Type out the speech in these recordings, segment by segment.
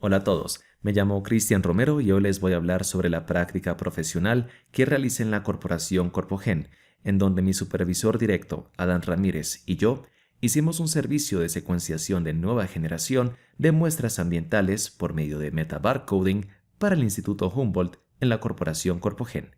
Hola a todos, me llamo Cristian Romero y hoy les voy a hablar sobre la práctica profesional que realicé en la corporación Corpogen, en donde mi supervisor directo, Adán Ramírez, y yo hicimos un servicio de secuenciación de nueva generación de muestras ambientales por medio de metabarcoding para el Instituto Humboldt en la corporación Corpogen.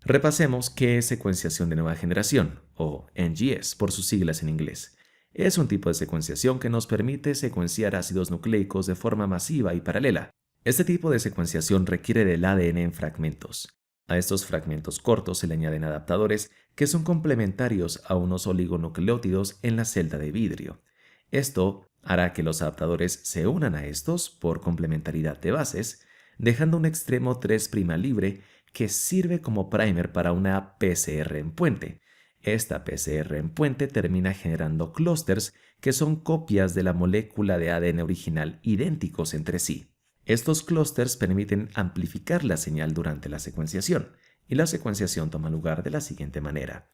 Repasemos qué es secuenciación de nueva generación, o NGS por sus siglas en inglés. Es un tipo de secuenciación que nos permite secuenciar ácidos nucleicos de forma masiva y paralela. Este tipo de secuenciación requiere del ADN en fragmentos. A estos fragmentos cortos se le añaden adaptadores que son complementarios a unos oligonucleótidos en la celda de vidrio. Esto hará que los adaptadores se unan a estos por complementariedad de bases, dejando un extremo 3' libre que sirve como primer para una PCR en puente. Esta PCR en puente termina generando clústeres que son copias de la molécula de ADN original idénticos entre sí. Estos clústeres permiten amplificar la señal durante la secuenciación, y la secuenciación toma lugar de la siguiente manera.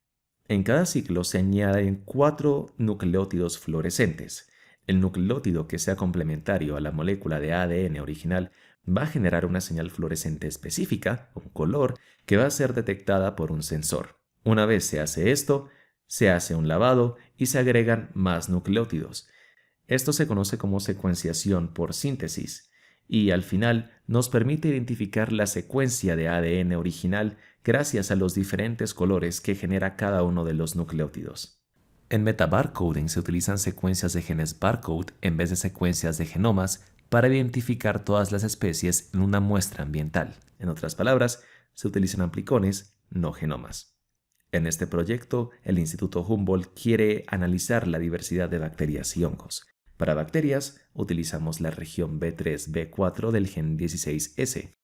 En cada ciclo se añaden 4 nucleótidos fluorescentes. El nucleótido que sea complementario a la molécula de ADN original va a generar una señal fluorescente específica, un color, que va a ser detectada por un sensor. Una vez se hace esto, se hace un lavado y se agregan más nucleótidos. Esto se conoce como secuenciación por síntesis y al final nos permite identificar la secuencia de ADN original gracias a los diferentes colores que genera cada uno de los nucleótidos. En metabarcoding se utilizan secuencias de genes barcode en vez de secuencias de genomas para identificar todas las especies en una muestra ambiental. En otras palabras, se utilizan amplicones, no genomas. En este proyecto, el Instituto Humboldt quiere analizar la diversidad de bacterias y hongos. Para bacterias, utilizamos la región B3-B4 del gen 16S.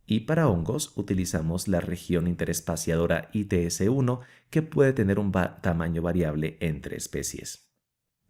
Y para hongos, utilizamos la región interespaciadora ITS1, que puede tener un tamaño variable entre especies.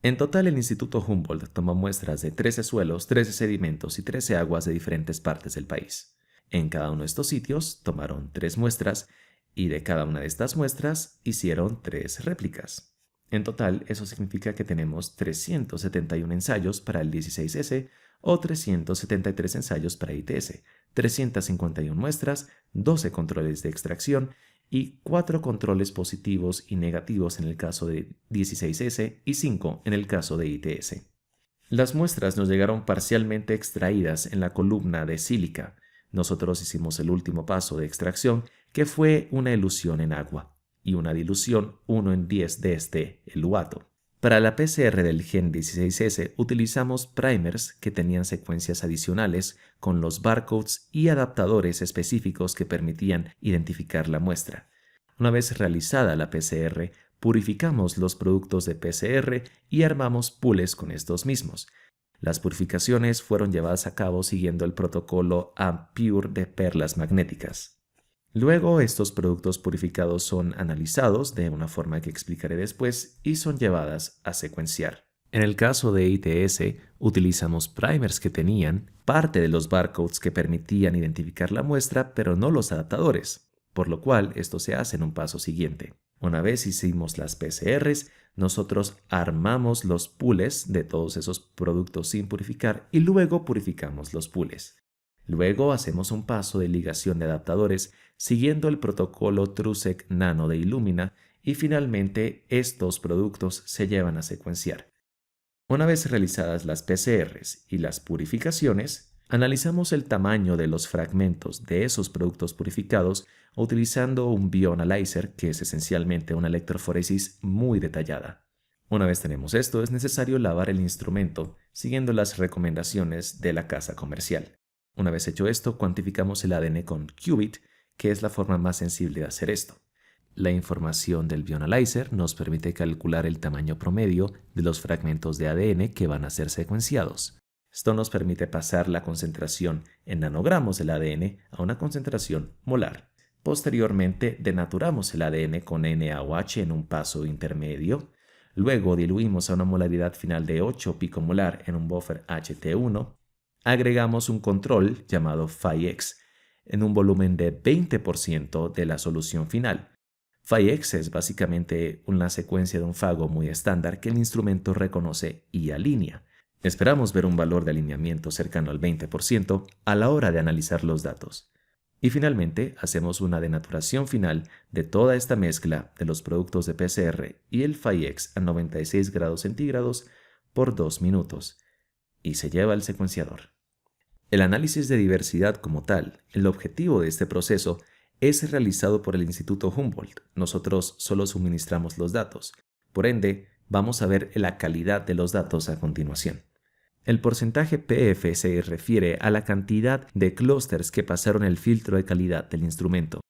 En total, el Instituto Humboldt tomó muestras de 13 suelos, 13 sedimentos y 13 aguas de diferentes partes del país. En cada uno de estos sitios tomaron 3 muestras y de cada una de estas muestras hicieron 3 réplicas. En total, eso significa que tenemos 371 ensayos para el 16S o 373 ensayos para ITS, 351 muestras, 12 controles de extracción y 4 controles positivos y negativos en el caso de 16S y 5 en el caso de ITS. Las muestras nos llegaron parcialmente extraídas en la columna de sílica. Nosotros hicimos el último paso de extracción, que fue una elusión en agua, y una dilución 1 en 10 de este, el uato. Para la PCR del gen 16S utilizamos primers que tenían secuencias adicionales con los barcodes y adaptadores específicos que permitían identificar la muestra. Una vez realizada la PCR, purificamos los productos de PCR y armamos pools con estos mismos. Las purificaciones fueron llevadas a cabo siguiendo el protocolo AMPure de perlas magnéticas. Luego, estos productos purificados son analizados de una forma que explicaré después y son llevadas a secuenciar. En el caso de ITS, utilizamos primers que tenían parte de los barcodes que permitían identificar la muestra, pero no los adaptadores, por lo cual esto se hace en un paso siguiente. Una vez hicimos las PCRs, nosotros armamos los pools de todos esos productos sin purificar y luego purificamos los pools. Luego hacemos un paso de ligación de adaptadores siguiendo el protocolo TrueSec Nano de Illumina y finalmente estos productos se llevan a secuenciar. Una vez realizadas las PCRs y las purificaciones, analizamos el tamaño de los fragmentos de esos productos purificados utilizando un bioanalyzer que es esencialmente una electroforesis muy detallada. Una vez tenemos esto, es necesario lavar el instrumento siguiendo las recomendaciones de la casa comercial. Una vez hecho esto, cuantificamos el ADN con Qubit, que es la forma más sensible de hacer esto. La información del bioanalyzer nos permite calcular el tamaño promedio de los fragmentos de ADN que van a ser secuenciados. Esto nos permite pasar la concentración en nanogramos del ADN a una concentración molar. Posteriormente, denaturamos el ADN con NaOH en un paso intermedio. Luego diluimos a una molaridad final de 8 picomolar en un buffer HT1. Agregamos un control llamado PHI-X en un volumen de 20% de la solución final. PHI-X es básicamente una secuencia de un fago muy estándar que el instrumento reconoce y alinea. Esperamos ver un valor de alineamiento cercano al 20% a la hora de analizar los datos. Y finalmente, hacemos una denaturación final de toda esta mezcla de los productos de PCR y el Phi-X a 96 grados centígrados por 2 minutos y se lleva al secuenciador. El análisis de diversidad como tal, el objetivo de este proceso, es realizado por el Instituto Humboldt. Nosotros solo suministramos los datos. Por ende, vamos a ver la calidad de los datos a continuación. El porcentaje PF se refiere a la cantidad de clústeres que pasaron el filtro de calidad del instrumento.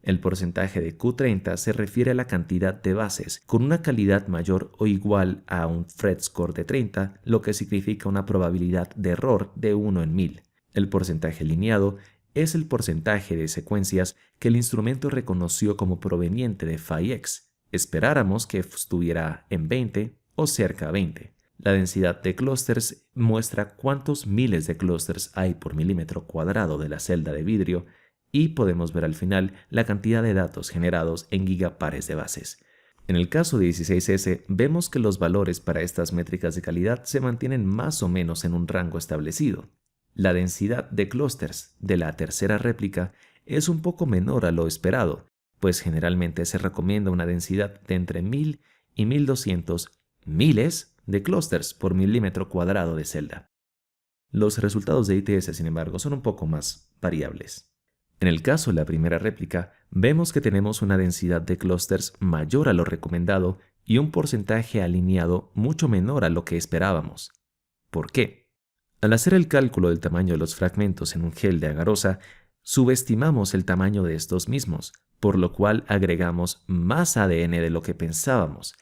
El porcentaje de Q30 se refiere a la cantidad de bases con una calidad mayor o igual a un Phred score de 30, lo que significa una probabilidad de error de 1 en 1000. El porcentaje lineado es el porcentaje de secuencias que el instrumento reconoció como proveniente de Phi-X. Esperáramos que estuviera en 20 o cerca a 20. La densidad de clústeres muestra cuántos miles de clústeres hay por milímetro cuadrado de la celda de vidrio y podemos ver al final la cantidad de datos generados en gigapares de bases. En el caso de 16S, vemos que los valores para estas métricas de calidad se mantienen más o menos en un rango establecido. La densidad de clústeres de la tercera réplica es un poco menor a lo esperado, pues generalmente se recomienda una densidad de entre 1000 y 1200 miles de clústeres por milímetro cuadrado de celda. Los resultados de ITS, sin embargo, son un poco más variables. En el caso de la primera réplica, vemos que tenemos una densidad de clústeres mayor a lo recomendado y un porcentaje alineado mucho menor a lo que esperábamos. ¿Por qué? Al hacer el cálculo del tamaño de los fragmentos en un gel de agarosa, subestimamos el tamaño de estos mismos, por lo cual agregamos más ADN de lo que pensábamos.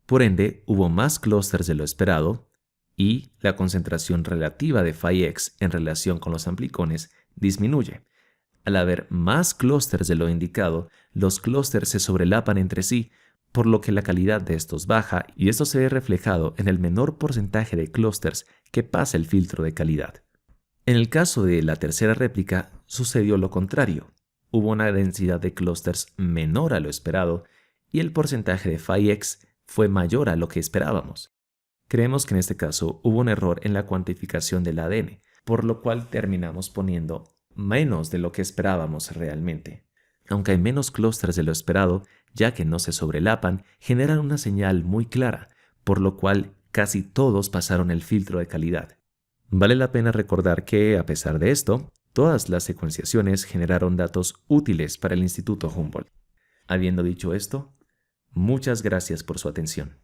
Por ende, hubo más clústeres de lo esperado y la concentración relativa de Phi-X en relación con los amplicones disminuye. Al haber más clústeres de lo indicado, los clústeres se sobrelapan entre sí, por lo que la calidad de estos baja y esto se ve reflejado en el menor porcentaje de clústeres que pasa el filtro de calidad. En el caso de la tercera réplica, sucedió lo contrario. Hubo una densidad de clústeres menor a lo esperado y el porcentaje de Phi-X fue mayor a lo que esperábamos. Creemos que en este caso hubo un error en la cuantificación del ADN, por lo cual terminamos poniendo menos de lo que esperábamos realmente. Aunque hay menos clústeres de lo esperado, ya que no se sobrelapan, generan una señal muy clara, por lo cual casi todos pasaron el filtro de calidad. Vale la pena recordar que, a pesar de esto, todas las secuenciaciones generaron datos útiles para el Instituto Humboldt. Habiendo dicho esto, muchas gracias por su atención.